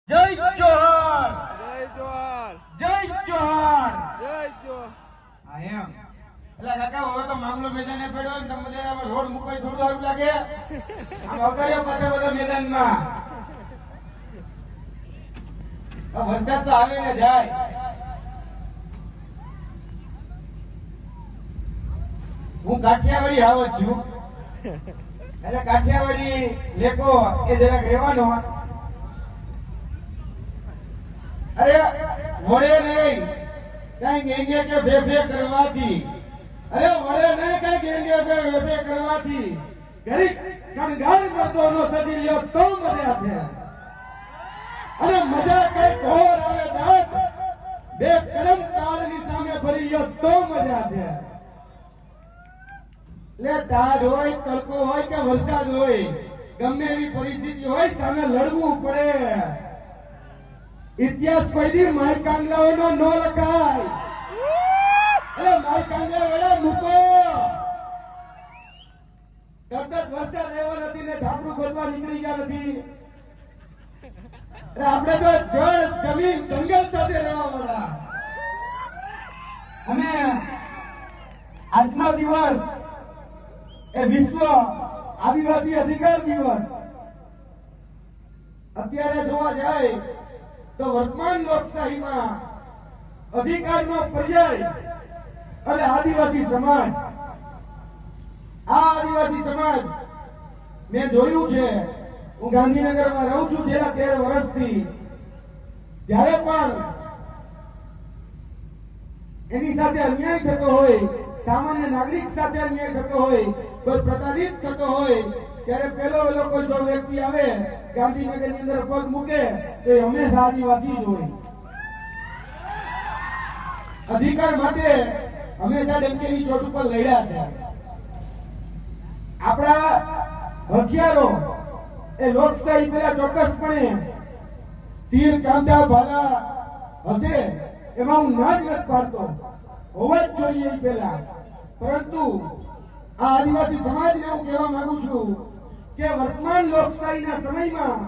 જય જોહાર, જય જોહાર, જય જોહાર, જય જોહાર. હા એમ. એટલે કાકા હવે તો મામલો મેદાને પડ્યો ને તમે બધા આમાં રોડ મુકાઈ થોડું સારું લાગે આમ અવતાર્યા પાછા બધા મેદાનમાં. આ વરસાદ તો આવે ને જાય. હું કાઠિયાવાડી આવત છું એટલે કાઠિયાવાડી લેકો એ જરાક રહેવાનો. અરે વળે નહીં કઈ ગેંગે કે ભે ભે કરવાથી, અરે વળે નહીં કઈ ગેંગે ભે ભે કરવાથી ગરીબ શણગાર મર્દોનો સજી લ્યો તો મજા છે. અને મજા કઈ ઘોર આવે દાંત બે કરમ કાળની સામે ભરી લ્યો તો મજા છે. લે ટાઢ હોય, તડકો હોય કે વરસાદ હોય, ગમે એવી પરિસ્થિતિ હોય સામે લડવું પડે. ઇતિહાસ કોઈ દી માય કાંગલાઓનો ન લખાય. અરે માય કાંગલા વેળા મૂકો. તરત વરસાદ આવ્યો નથી ને ઝાપડું ગોતવા નીકળી ગયા નથી. અરે આપણે તો જળ જમીન જંગલ સાથે રહેવા વાળા. અને આજનો દિવસ એ વિશ્વ આદિવાસી અધિકાર દિવસ. અત્યારે જોવા જાય તો વર્તમાન લોકશાહીમાં અધિકારનો પર્યાય અને આદિવાસી સમાજ. આ આદિવાસી સમાજ મેં જોયું છે. હું ગાંધીનગરમાં રહું છું છેલ્લા 13 વર્ષથી. જ્યારે પણ એની સાથે અન્યાય થતો હોય, સામાન્ય નાગરિક સાથે અન્યાય થતો હોય, કોઈ પ્રતાડિત થતો હોય, ત્યારે પેલો કોઈ જો વ્યક્તિ આવે ગાંધીનગરની અંદર પગ મૂકે તો એ હંમેશા આદિવાસી જ હોય. અધિકાર માટે હંમેશા ડંકેની ચોટ ઉપર લડ્યા છે. આપણા હથિયારો એ લોકશાહી પેલા ચોક્કસપણે તીર, કાંટા, ભાલા હશે એમાં હું ના જ નથી પાડતો, હોવા જ જોઈએ પેલા. પરંતુ આ આદિવાસી સમાજને હું કહેવા માંગુ છું કે વર્તમાન લોકશાહીના સમયમાં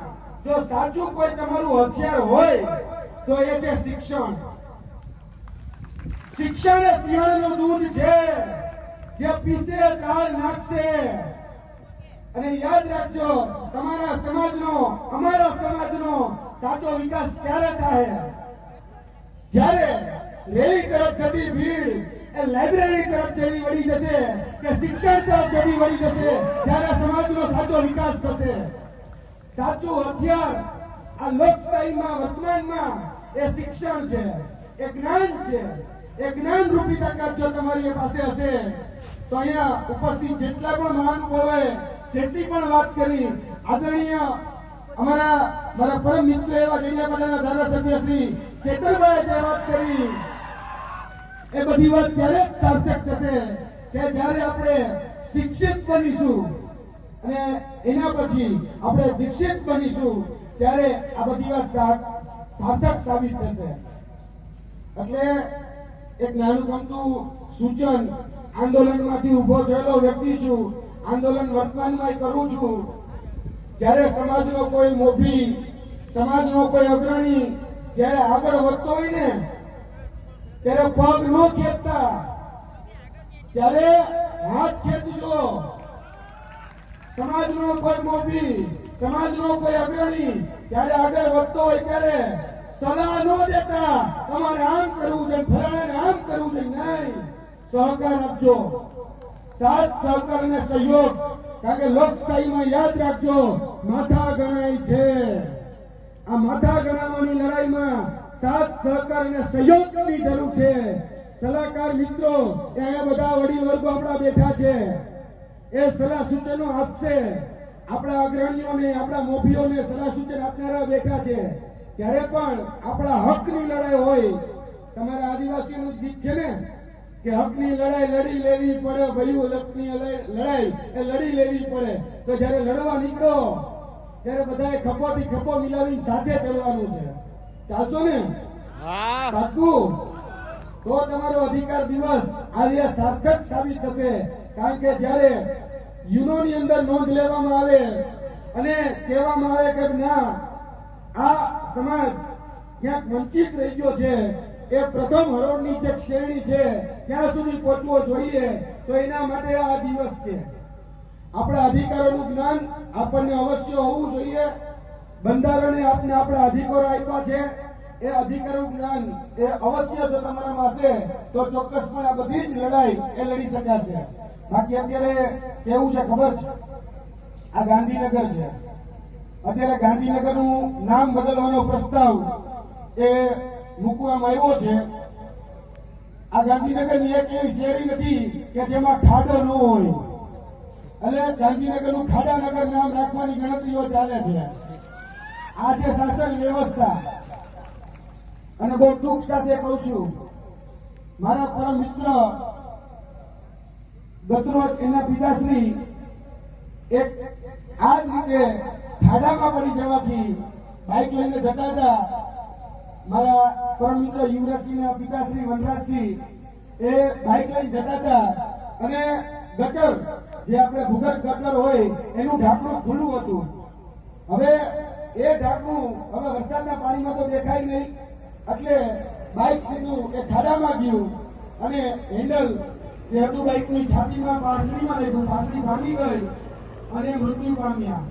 જો સાચું કોઈ તમારું હથિયાર હોય તો એ છે શિક્ષણ. શિક્ષણ એ સિંહણનું દૂધ છે જે પીસે કાળ નાખશે. અને યાદ રાખજો, તમારા સમાજનો, અમારા સમાજનો સાચો વિકાસ ક્યારે થાય? જ્યારે રેલી તરફ થતી ભીડ એ લાઇબ્રેરી તરફ જવી વળી જશે કે શિક્ષણ તરફ જવી વળી જશે, ત્યારે સમાજનો સાચો વિકાસ થશે. સાચું હથિયાર આ લોકશાહીમાં વર્તમાનમાં એ શિક્ષણ છે, એ જ્ઞાન છે. એ જ્ઞાન રૂપી તાકાત જો તમારી પાસે હશે તો અહીંયા ઉપસ્થિત જેટલા પણ મહાનુભાવોએ જેટલી પણ વાત કરી, આદરણીય મારા પરમ મિત્ર એવા ડેડિયાપાડાના ધારાસભ્ય શ્રી ચેતરભાઈ જે વાત કરી, એ બધી વાત ત્યારે જ સાર્થક થશે કે જ્યારે આપણે શિક્ષિત બનીશું અને એના પછી આપણે દીક્ષિત બનીશું, ત્યારે આ બધી વાત સાર્થક સાબિત થશે. એટલે એક નાનું ગમતું સૂચન, આંદોલનમાંથી ઉભો થયેલો વ્યક્તિ છું, આંદોલન વર્તમાનમાં કરું છું. જ્યારે સમાજનો કોઈ મોભી, સમાજનો કોઈ અગ્રણી જ્યારે આગળ વધતો હોય ને ત્યારે પગ ન ખેંચતા, ત્યારે હાથ ખેંચજો. સમાજનો કોઈ મોભી, સમાજનો કોઈ અગ્રણી જ્યારે આગળ વધતો હોય ત્યારે સલાહ ન દેતા તમારે આમ કરવું છે, ફલાણાને આમ કરવું છે, નહીં. સહકાર આપજો, સાથ સહકાર અને સહયોગ. કારણ કે લોકશાહીમાં યાદ રાખજો, માથા ગણાય છે. આ માથા ગણાવવાની લડાઈમાં સાથ સહકાર અને સહયોગની જરૂર છે. સલાહકાર મિત્રો એ અહીંયા બધા વડીલ વર્ગો આપણા બેઠા છે, એ સલાહ સૂચનો આપશે. આપણા અગ્રણીઓને, આપણા મોભીઓને સલાહ સૂચન આપનારા બેઠા છે. ત્યારે પણ આપણા હકની લડાઈ હોય, તમારા આદિવાસીનું ગીત છે ને કે હકની લડાઈ લડી લેવી પડે, ભયું હકની લડાઈ એ લડી લેવી પડે. તો જયારે લડવા નીકળો ત્યારે બધાએ ખભોથી ખભો મિલાવી સાથે ચડવાનું છે. ચાલશો ને? હા, પાક્કું? તો તમારો અધિકાર દિવસ આજે સાર્થક સાબિત થશે. કારણ કે જયારે યુનોની અંદર નોંધ લેવામાં આવે અને કહેવામાં આવે કે ના આ સમાજ ક્યાંક વંચિત રહી ગયો છે. એ પ્રથમ હરોળની જે શ્રેણી છે ત્યાં સુધી પહોંચવો જોઈએ. તો એના માટે આ દિવસ છે. આપણા અધિકારોનું જ્ઞાન આપણને અવશ્ય હોવું જોઈએ. બંધારણે આપને આપણા અધિકારો આપ્યા છે. એ અધિકારનું જ્ઞાન એ અવશ્ય જો તમારામાં હશે તો ચોક્કસપણે આ બધી જ લડાઈ એ લડી શકાશે. બાકી અત્યારે કેવું છે ખબર છે? આ ગાંધીનગર છે. અત્યારે ગાંધીનગરનું નામ બદલવાનો પ્રસ્તાવ એ મૂકવામાં આવ્યો છે. આ ગાંધીનગરની એક એવી શેરી નથી કે જેમાં ખાડો ન હોય. એટલે ગાંધીનગરનું ખાડાનગર નામ રાખવાની ગણતરીઓ ચાલે છે. આ છે શાસન વ્યવસ્થા. અને બહુ દુઃખ સાથે કહું છું, મારા પરમ મિત્ર ગતરોજ એના પિતાશ્રી એક આ જ રીતે ખાડામાં પડી જવાથી બાઇક લઈને જતા હતા. મારા પરમ મિત્ર યુવરાજસિંહના પિતાશ્રી વનરાજસિંહ એ બાઇક લઈને જતા હતા અને ગટર જે આપણે ભૂગર્ભ ગટર હોય એનું ઢાંકણું ખુલ્લું હતું. હવે એ ઢાંકણું હવે વરસાદના પાણીમાં તો દેખાય નહીં એટલે બાઇક સીધું એ ખાડામાં ગયું અને હેન્ડલ જે હતું બાઇકની છાતીમાં પાસળીમાં લીધું. પાસળી ભાંગી ગઈ અને મૃત્યુ પામ્યા.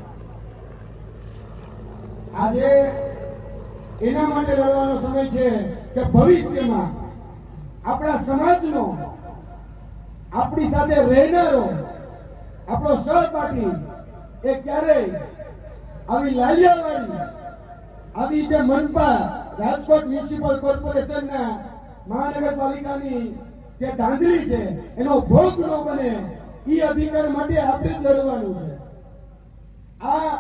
આજે એના માટે લડવાનો સમય છે કે ભવિષ્યમાં આપણા સમાજનો આપણી સાથે રહેનારો આપણો સહપાઠી એ ક્યારેય આવી લાલિયાવાળી આવી જે મનપા રાજકોટ મ્યુનિસિપલ કોર્પોરેશનના મહાનગરપાલિકાની જે ધાંધલી છે એનો ભોગ ન બને એ અધિકાર માટે આપણે જ લડવાનું છે. આ